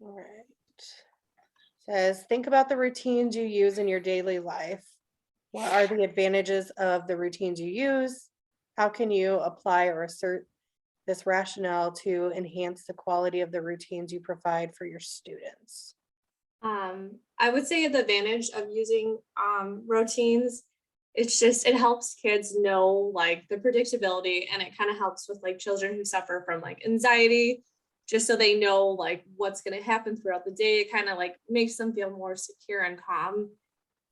All right. Says, think about the routines you use in your daily life. What are the advantages of the routines you use? How can you apply or assert this rationale to enhance the quality of the routines you provide for your students? I would say the advantage of using routines, it's just it helps kids know like the predictability, and it kind of helps with like children who suffer from like anxiety, just so they know like what's going to happen throughout the day. It kind of like makes them feel more secure and calm.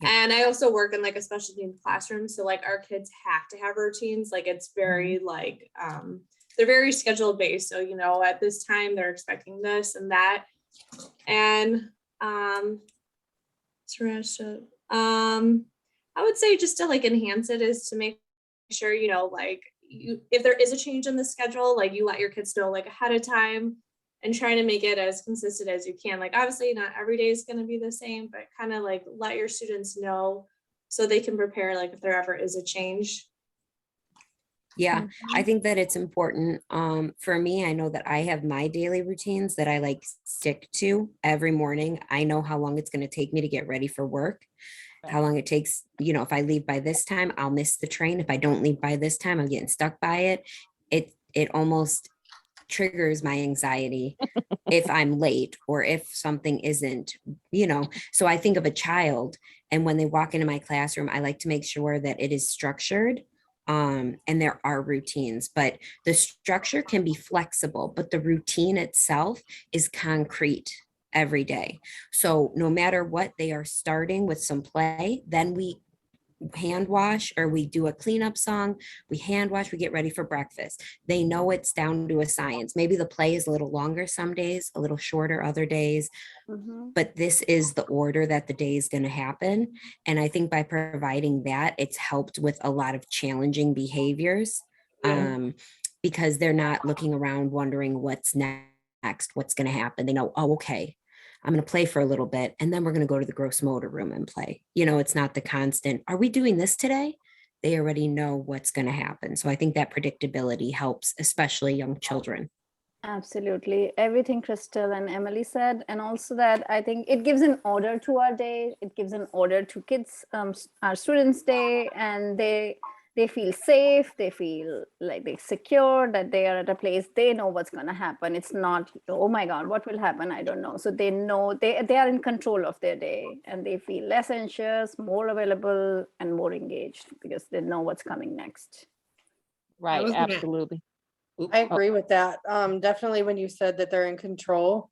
Yeah. And I also work in like a special needs classroom, so like our kids have to have routines. Like it's very like they're very schedule based. So at this time they're expecting this and that, and so I would say just to like enhance it is to make sure like you, if there is a change in the schedule, like you let your kids know like ahead of time, and trying to make it as consistent as you can. Like obviously not every day is going to be the same, but kind of like let your students know so they can prepare like if there ever is a change. Yeah, I think that it's important. For me, I know that I have my daily routines that I like stick to every morning. I know how long it's going to take me to get ready for work, how long it takes, if I leave by this time, I'll miss the train. If I don't leave by this time, I'm getting stuck by it. It almost triggers my anxiety if I'm late or if something isn't, So I think of a child, and when they walk into my classroom, I like to make sure that it is structured. And there are routines, but the structure can be flexible, but the routine itself is concrete every day. So no matter what, they are starting with some play, then we hand wash or we do a cleanup song, we hand wash, we get ready for breakfast. They know it's down to a science. Maybe the play is a little longer some days, a little shorter other days, but this is the order that the day is going to happen. And I think by providing that, it's helped with a lot of challenging behaviors, because they're not looking around wondering what's next, what's going to happen. They know, oh, okay, I'm going to play for a little bit, and then we're going to go to the gross motor room and play. It's not the constant, are we doing this today? They already know what's going to happen. So I think that predictability helps, especially young children. Absolutely. Everything Crystal and Emily said. And also that I think it gives an order to our day. It gives an order to kids, our students' day, and they feel safe. They feel like they're secure, that they are at a place, they know what's going to happen. It's not, oh my God, what will happen? I don't know. So they know they are in control of their day, and they feel less anxious, more available, and more engaged because they know what's coming next. Right, absolutely. I agree with that. Definitely when you said that they're in control.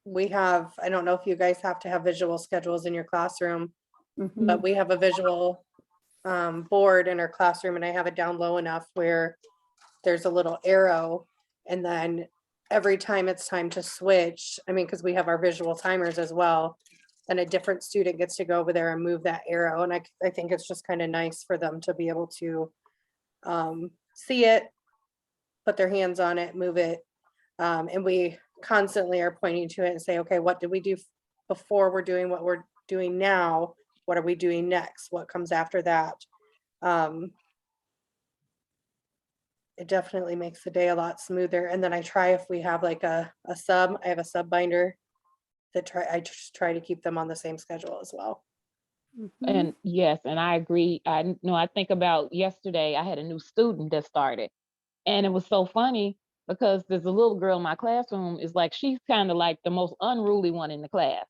We have, I don't know if you guys have to have visual schedules in your classroom, but we have a visual board in our classroom, and I have it down low enough where there's a little arrow, and then every time it's time to switch, because we have our visual timers as well, and a different student gets to go over there and move that arrow. And I think it's just kind of nice for them to be able to see it, put their hands on it, move it. And we constantly are pointing to it and say, okay, what did we do before we're doing what we're doing now? What are we doing next? What comes after that? It definitely makes the day a lot smoother. And then I try, if we have like a sub, I have a sub binder that I just try to keep them on the same schedule as well. And yes, and I agree. I think about yesterday, I had a new student that started, and it was so funny because there's a little girl in my classroom is like, she's kind of like the most unruly one in the class.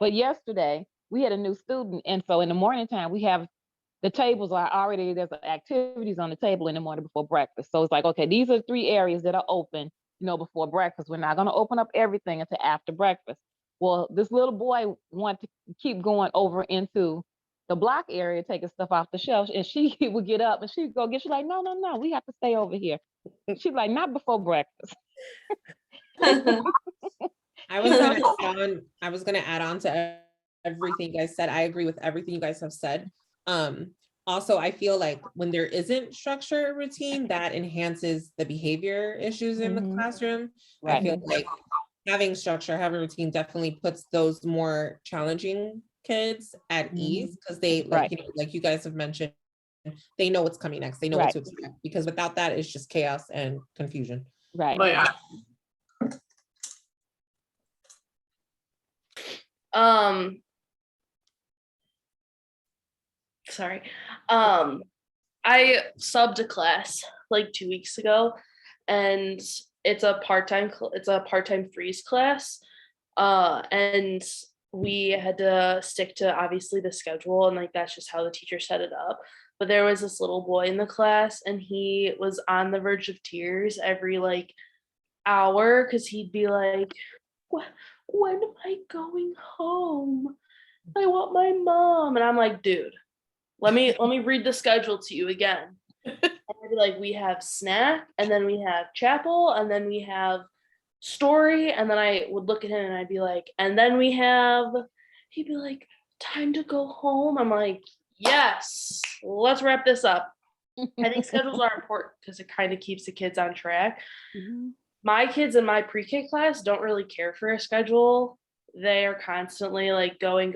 But yesterday we had a new student, and so in the morning time we have the tables are already, there's activities on the table in the morning before breakfast. So it's like, okay, these are 3 areas that are open, before breakfast. We're not going to open up everything until after breakfast. Well, this little boy wanted to keep going over into the block area, taking stuff off the shelf, and she would get up and she'd go get, she's like, no, we have to stay over here. She's like, not before breakfast. I was gonna add on to everything you guys said. I agree with everything you guys have said. Also, I feel like when there isn't structure or routine, that enhances the behavior issues in the classroom. Right. I feel like having structure, having routine definitely puts those more challenging kids at ease, because they like, like you guys have mentioned, they know what's coming next. They know what to expect, because without that, it's just chaos and confusion. Right. Um, sorry. I subbed a class like 2 weeks ago, and it's a part-time freeze class. And we had to stick to obviously the schedule, and like that's just how the teacher set it up. But there was this little boy in the class, and he was on the verge of tears every like hour because he'd be like, when am I going home? I want my mom. And I'm like, dude, let me read the schedule to you again. And I'd be like, we have snack, and then we have chapel, and then we have story. And then I would look at him and I'd be like, and then he'd be like, time to go home. I'm like, yes, let's wrap this up. I think schedules are important because it kind of keeps the kids on track. My kids in my pre-K class don't really care for a schedule. They are constantly like going,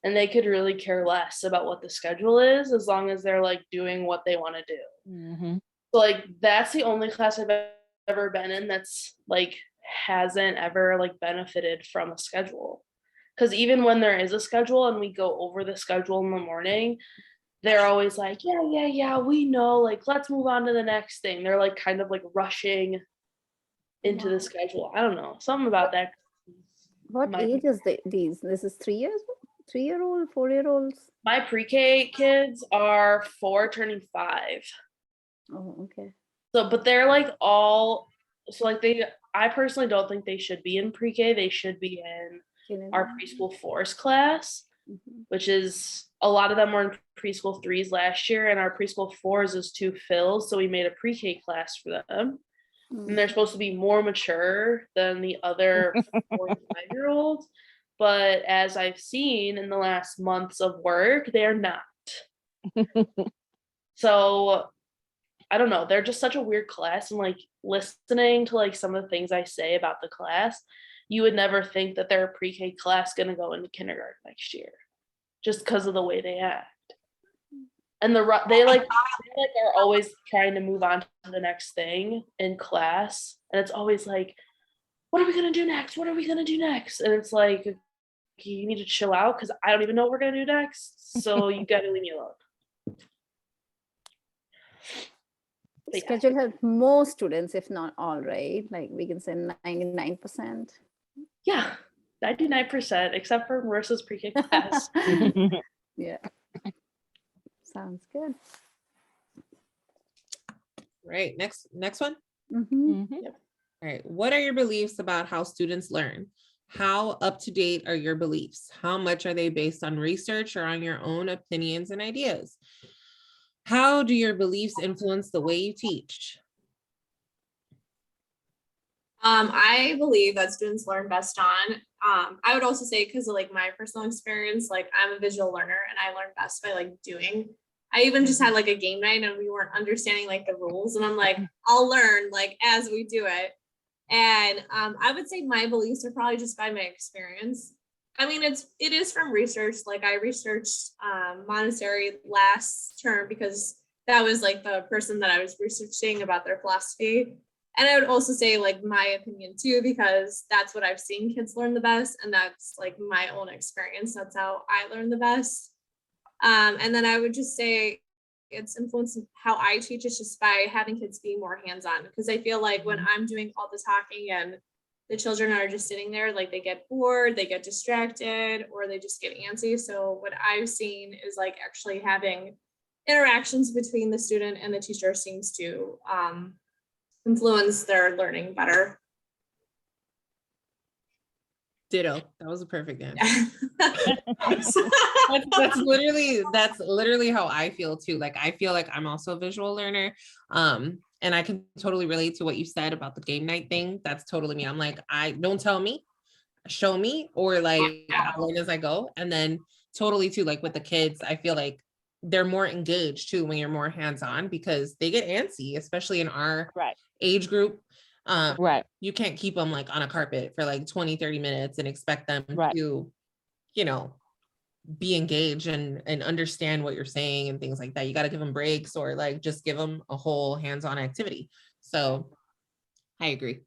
and they could really care less about what the schedule is as long as they're like doing what they want to do. So like that's the only class I've ever been in that's like hasn't ever like benefited from a schedule. Because even when there is a schedule and we go over the schedule in the morning, they're always like, yeah, we know, like, let's move on to the next thing. They're like kind of like rushing into the schedule. I don't know, something about that. What age is these? This is 3-year-old, 4-year-olds? My pre-K kids are 4 turning 5. Oh, okay. So, but they're like all, so like I personally don't think they should be in pre-K. They should be in our preschool 4s class, which is a lot of them were in preschool 3s last year, and our preschool 4s is 2 fills. So we made a pre-K class for them. And they're supposed to be more mature than the other 4 and 5-year-olds. But as I've seen in the last months of work, they're not. So I don't know. They're just such a weird class. And like listening to like some of the things I say about the class, you would never think that they're a pre-K class going to go into kindergarten next year just because of the way they act. And they are always trying to move on to the next thing in class. And it's always like, what are we going to do next? What are we going to do next? And it's like, you need to chill out because I don't even know what we're going to do next. So you got to leave me alone. Schedule help most students, if not all, right? Like we can say 99%. Yeah, 99%, except for Marissa's pre-K class. Yeah. Sounds good. Right. Next one. Mhm. All right. What are your beliefs about how students learn? How up to date are your beliefs? How much are they based on research or on your own opinions and ideas? How do your beliefs influence the way you teach? I believe that students learn best on. I would also say, because of like my personal experience, like I'm a visual learner and I learn best by like doing. I even just had like a game night and we weren't understanding like the rules, and I'm like, I'll learn like as we do it. And I would say my beliefs are probably just by my experience. I mean, it is from research. Like I researched Montessori last term because that was like the person that I was researching about their philosophy. And I would also say like my opinion too, because that's what I've seen kids learn the best. And that's like my own experience. That's how I learn the best. And then I would just say it's influenced how I teach. It's just by having kids be more hands-on, because I feel like when I'm doing all the talking and the children are just sitting there, like they get bored, they get distracted, or they just get antsy. So what I've seen is like actually having interactions between the student and the teacher seems to influence their learning better. Ditto. That was a perfect answer. that's literally how I feel too. Like I feel like I'm also a visual learner. And I can totally relate to what you said about the game night thing. That's totally me. I'm like, I don't tell me, show me, or like I'll learn as I go. And then totally too, like with the kids, I feel like they're more engaged too when you're more hands-on, because they get antsy, especially in our age group. You can't keep them like on a carpet for like 20-30 minutes and expect them to, you know, be engaged and understand what you're saying and things like that. You got to give them breaks, or like just give them a whole hands-on activity. So I agree.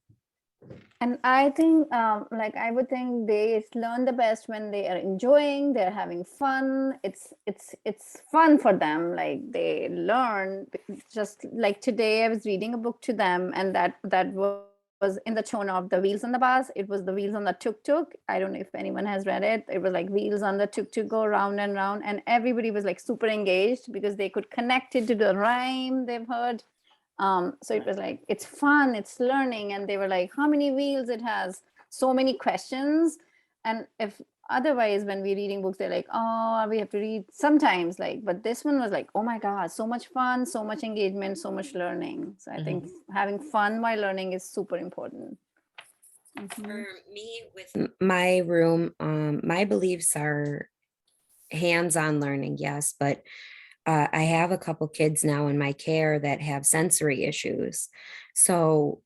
And I think, like I would think they learn the best when they are enjoying, they're having fun. It's fun for them. Like they learn. Just like today, I was reading a book to them, and that was in the tone of the wheels on the bus. It was the wheels on the tuk-tuk. I don't know if anyone has read it. It was like wheels on the tuk-tuk go round and round, and everybody was like super engaged because they could connect it to the rhyme they've heard. So it was like, it's fun, it's learning. And they were like, how many wheels it has? So many questions. And if otherwise, when we're reading books, they're like, oh, we have to read sometimes, like, but this one was like, oh my God, so much fun, so much engagement, so much learning. So I think having fun while learning is super important. For me, with my room, my beliefs are hands-on learning, yes, but I have a couple kids now in my care that have sensory issues. So,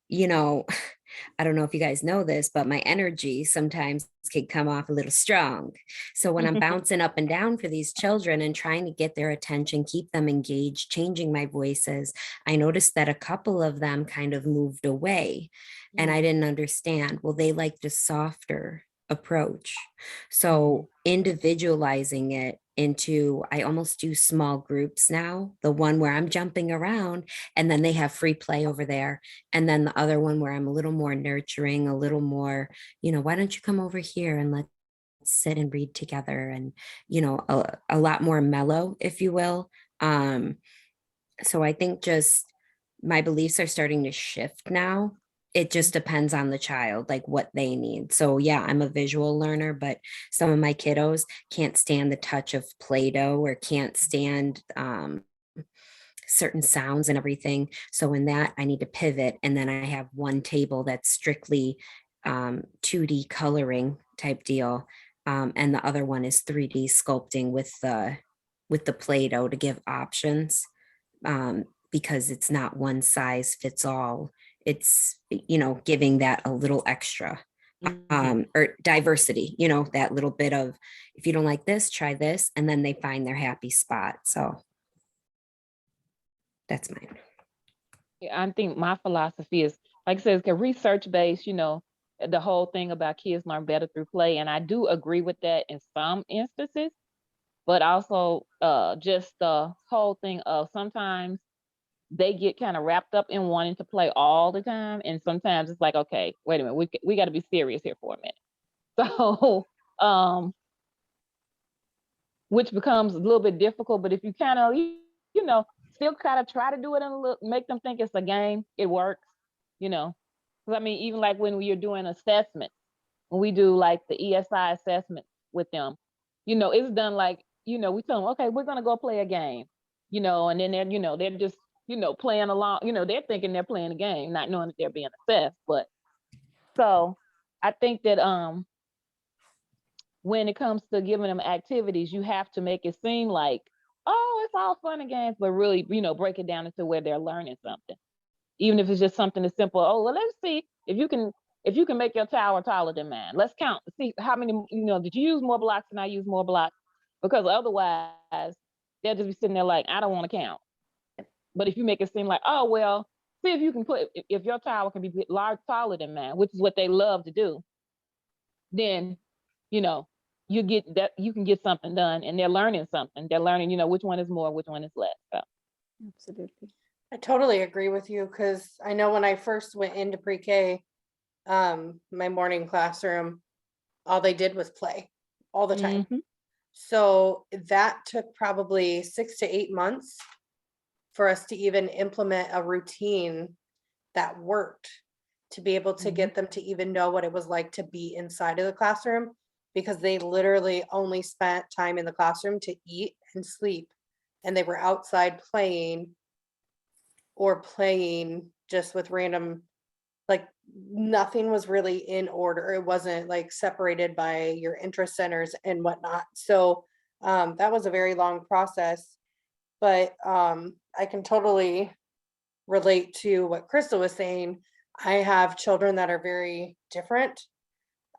I don't know if you guys know this, but my energy sometimes can come off a little strong. So when I'm bouncing up and down for these children and trying to get their attention, keep them engaged, changing my voices, I noticed that a couple of them kind of moved away and I didn't understand. Well, they liked a softer approach. So individualizing it into, I almost do small groups now, the one where I'm jumping around and then they have free play over there. And then the other one where I'm a little more nurturing, a little more, why don't you come over here and let's sit and read together, and, a lot more mellow, if you will. So I think just my beliefs are starting to shift now. It just depends on the child, like what they need. So yeah, I'm a visual learner, but some of my kiddos can't stand the touch of Play-Doh or can't stand certain sounds and everything. So in that, I need to pivot. And then I have one table that's strictly 2D coloring type deal. And the other one is 3D sculpting with the Play-Doh to give options, because it's not one size fits all. It's, giving that a little extra, or diversity, that little bit of, if you don't like this, try this, and then they find their happy spot. So that's mine. Yeah, I think my philosophy is, like I said, it's research based, the whole thing about kids learn better through play. And I do agree with that in some instances, but also just the whole thing of sometimes they get kind of wrapped up in wanting to play all the time. And sometimes it's like, okay, wait a minute, we got to be serious here for a minute. So, which becomes a little bit difficult, but if you kind of, still kind of try to do it and make them think it's a game, it works, Because I mean, even like when you're doing assessment, when we do like the ESI assessment with them, it's done like, we tell them, okay, we're gonna go play a game, and then they're just, playing along, they're thinking they're playing a game, not knowing that they're being assessed. But so I think that when it comes to giving them activities, you have to make it seem like, oh, it's all fun and games, but really, break it down into where they're learning something. Even if it's just something as simple, oh, well, let's see if you can make your tower taller than mine. Let's count, see how many, did you use more blocks than I use more blocks? Because otherwise they'll just be sitting there like, I don't want to count. But if you make it seem like, oh, well, see if you can if your tower can be taller than mine, which is what they love to do, then, you can get something done, and they're learning something. They're learning, which one is more, which one is less. So. Absolutely. I totally agree with you, because I know when I first went into pre-K, my morning classroom, all they did was play all the time. So that took probably 6 to 8 months for us to even implement a routine that worked, to be able to get them to even know what it was like to be inside of the classroom, because they literally only spent time in the classroom to eat and sleep, and they were outside playing just with random, like nothing was really in order. It wasn't like separated by your interest centers and whatnot. So that was a very long process, but I can totally relate to what Crystal was saying. I have children that are very different.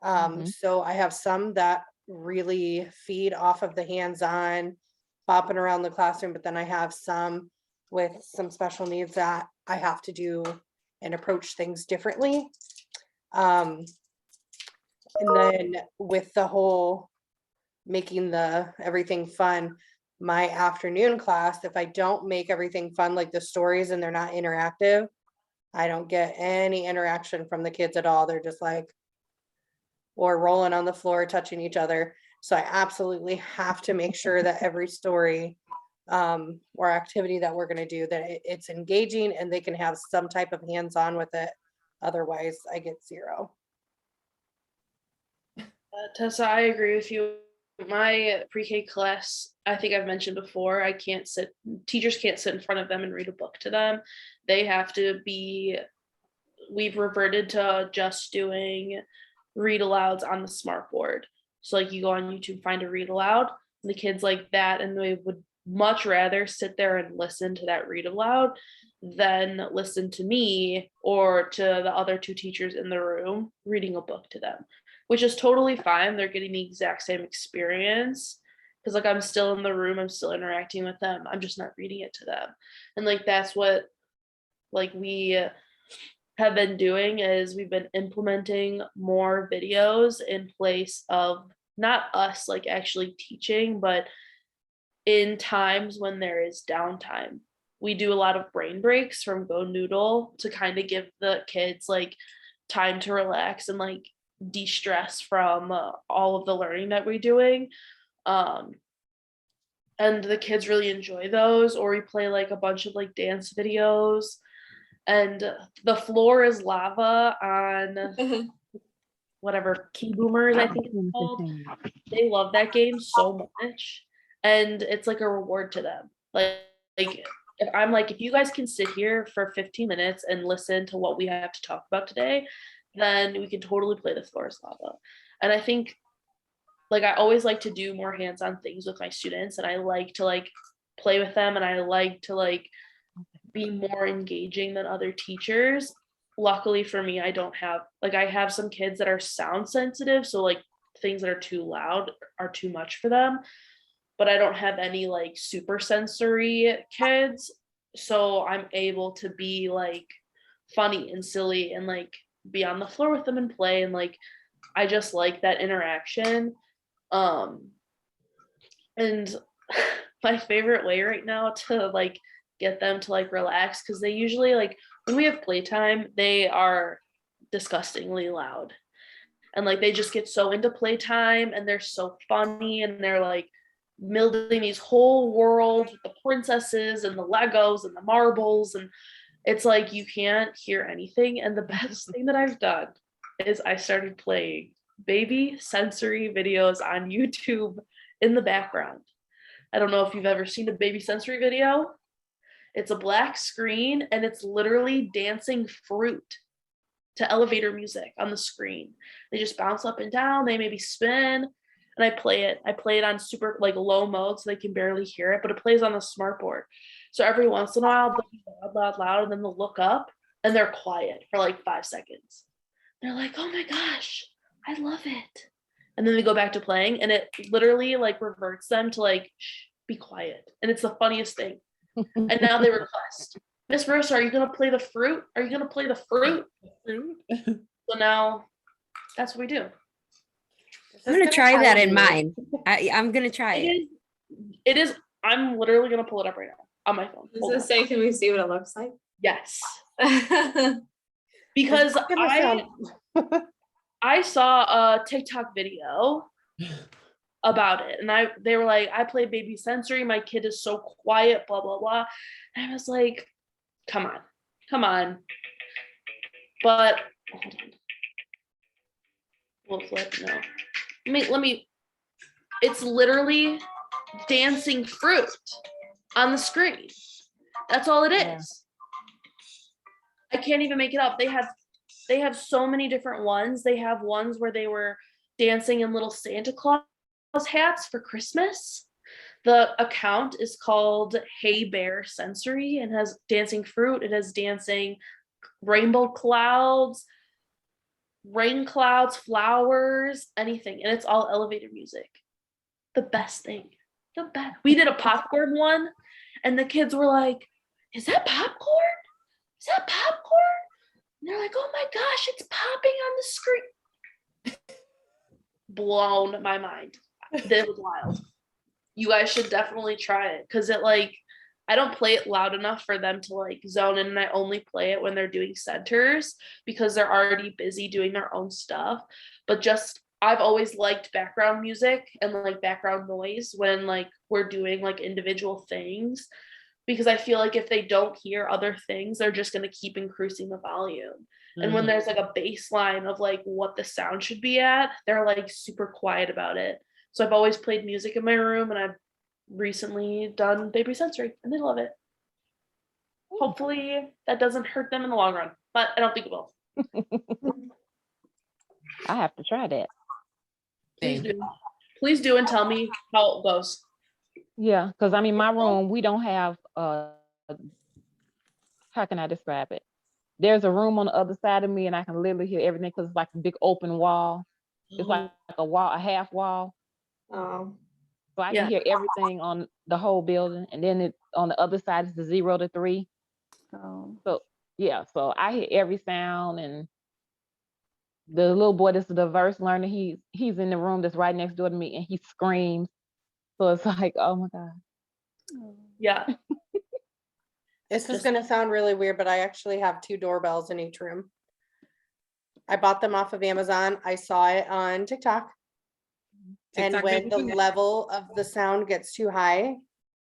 So I have some that really feed off of the hands-on bopping around the classroom, but then I have some with some special needs that I have to do and approach things differently. And then with the whole making everything fun, my afternoon class, if I don't make everything fun, like the stories and they're not interactive, I don't get any interaction from the kids at all. They're just like, or rolling on the floor, touching each other. So I absolutely have to make sure that every story or activity that we're gonna do, that it's engaging and they can have some type of hands-on with it. Otherwise, I get 0. Tessa, I agree with you. My pre-K class, I think I've mentioned before, teachers can't sit in front of them and read a book to them. They have to be, we've reverted to just doing read alouds on the smart board. So like you go on YouTube, find a read aloud, and the kids like that, and they would much rather sit there and listen to that read aloud than listen to me or to the other 2 teachers in the room reading a book to them, which is totally fine. They're getting the exact same experience because like I'm still in the room, I'm still interacting with them, I'm just not reading it to them. And like that's what like we have been doing, is we've been implementing more videos in place of not us like actually teaching, but in times when there is downtime, we do a lot of brain breaks from Go Noodle to kind of give the kids like time to relax and like de-stress from all of the learning that we're doing. And the kids really enjoy those. Or we play like a bunch of like dance videos, and the floor is lava on whatever Key Boomers, I think it's called. They love that game so much, and it's like a reward to them. Like if I'm like, if you guys can sit here for 15 minutes and listen to what we have to talk about today, then we can totally play the floor is lava. And I think like I always like to do more hands-on things with my students, and I like to like play with them, and I like to like be more engaging than other teachers. Luckily for me, I have some kids that are sound sensitive, so like things that are too loud are too much for them, but I don't have any like super sensory kids, so I'm able to be like funny and silly and like be on the floor with them and play, and like I just like that interaction. And my favorite way right now to like get them to like relax, because they usually like when we have playtime, they are disgustingly loud, and like they just get so into playtime, and they're so funny, and they're like building these whole worlds with the princesses and the Legos and the marbles, and it's like you can't hear anything. And the best thing that I've done is I started playing baby sensory videos on YouTube in the background. I don't know if you've ever seen a baby sensory video. It's a black screen, and it's literally dancing fruit to elevator music on the screen. They just bounce up and down, they maybe spin, and I play it on super like low mode so they can barely hear it, but it plays on the smart board. So every once in a while they'll be loud, and then they'll look up and they're quiet for like 5 seconds. They're like, oh my gosh, I love it. And then they go back to playing, and it literally like reverts them to like, shh, be quiet. And it's the funniest thing. And now they request, Miss Marissa, are you gonna play the fruit? Are you gonna play the fruit? So now that's what we do. I'm gonna try that in mine. I'm gonna try it. It is. I'm literally gonna pull it up right now on my phone. Does it say, can we see what it looks like? Yes. Because I saw a TikTok video about it, and they were like, I play baby sensory, my kid is so quiet, blah blah blah. And I was like, come on. But hold on. We'll flip. No. Let me. It's literally dancing fruit on the screen. That's all it is. I can't even make it up. They have so many different ones. They have ones where they were dancing in little Santa Claus hats for Christmas. The account is called Hey Bear Sensory and has dancing fruit. It has dancing rainbow clouds, rain clouds, flowers, anything. And it's all elevator music. The best thing. The best. We did a popcorn one, and the kids were like, is that popcorn? Is that popcorn? And they're like, oh my gosh, it's popping on the screen. Blown my mind. That was wild. You guys should definitely try it because it like I don't play it loud enough for them to like zone in, and I only play it when they're doing centers because they're already busy doing their own stuff. But just I've always liked background music and like background noise when like we're doing like individual things because I feel like if they don't hear other things, they're just going to keep increasing the volume. And when there's like a baseline of like what the sound should be at, they're like super quiet about it. So I've always played music in my room, and I've recently done baby sensory, and they love it. Hopefully that doesn't hurt them in the long run, but I don't think it will. I have to try that. Please do. Please do and tell me how it goes. Yeah, because I mean, my room, we don't have, how can I describe it? There's a room on the other side of me, and I can literally hear everything because it's like a big open wall. It's like a wall, a half wall. Oh, So I Yeah. can hear everything on the whole building. And then it on the other side is the 0 to 3. Oh. So yeah, so I hear every sound, and the little boy that's a diverse learner, he's in the room that's right next door to me, and he screams. So it's like, oh my God. Yeah. This is Just- gonna sound really weird, but I actually have 2 doorbells in each room. I bought them off of Amazon. I saw it on TikTok. And TikTok when made me the do that. level of the sound gets too high,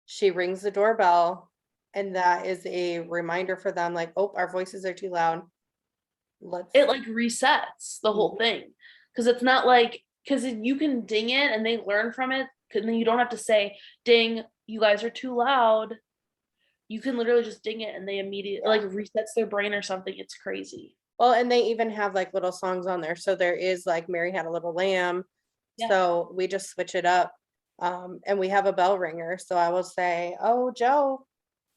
she rings the doorbell. And that is a reminder for them, like, oh, our voices are too loud. Let's, It like resets the whole thing because it's not like because you can ding it and they learn from it. And then you don't have to say, "Ding, you guys are too loud." You can literally just ding it and they immediately like resets their brain or something. It's crazy. well, and they even have like little songs on there. So there is like Mary Had a Little Lamb. Yeah. So we just switch it up. And we have a bell ringer. So I will say, oh, Joe,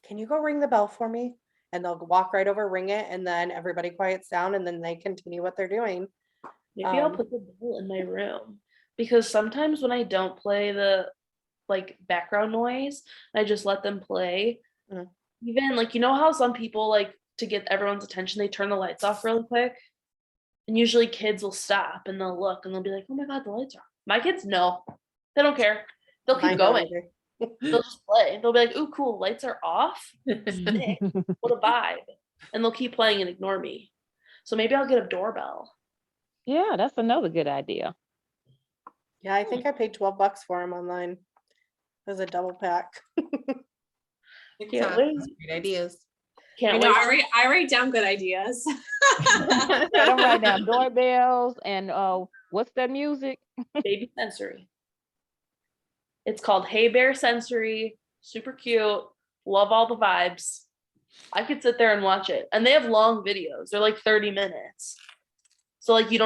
can you go ring the bell for me? And they'll walk right over, ring it, and then everybody quiets down and then they continue what they're doing. Maybe I'll Um, put the bell in my room because sometimes when I don't play the like background noise, I just let them play. Mhm. Even like you know how some people like to get everyone's attention, they turn the lights off really quick. And usually kids will stop and they'll look and they'll be like, "Oh my God, the lights are off." My kids know. They don't care. They'll I keep know going. either. They'll just play. They'll be like, "Ooh, cool, lights are off. Sick. What a vibe." And they'll keep playing and ignore me. So maybe I'll get a doorbell. Yeah, that's another good idea. Yeah, I think I paid $12 for them online. It was a double pack. TikTok, wait. great ideas. I Can't know. wait. I write down good ideas. Yeah, don't write down doorbells and what's that music? Baby sensory. It's called Hey Bear Sensory. Super cute. Love all the vibes. I could sit there and watch it. And they have long videos. They're like 30 minutes. So like you don't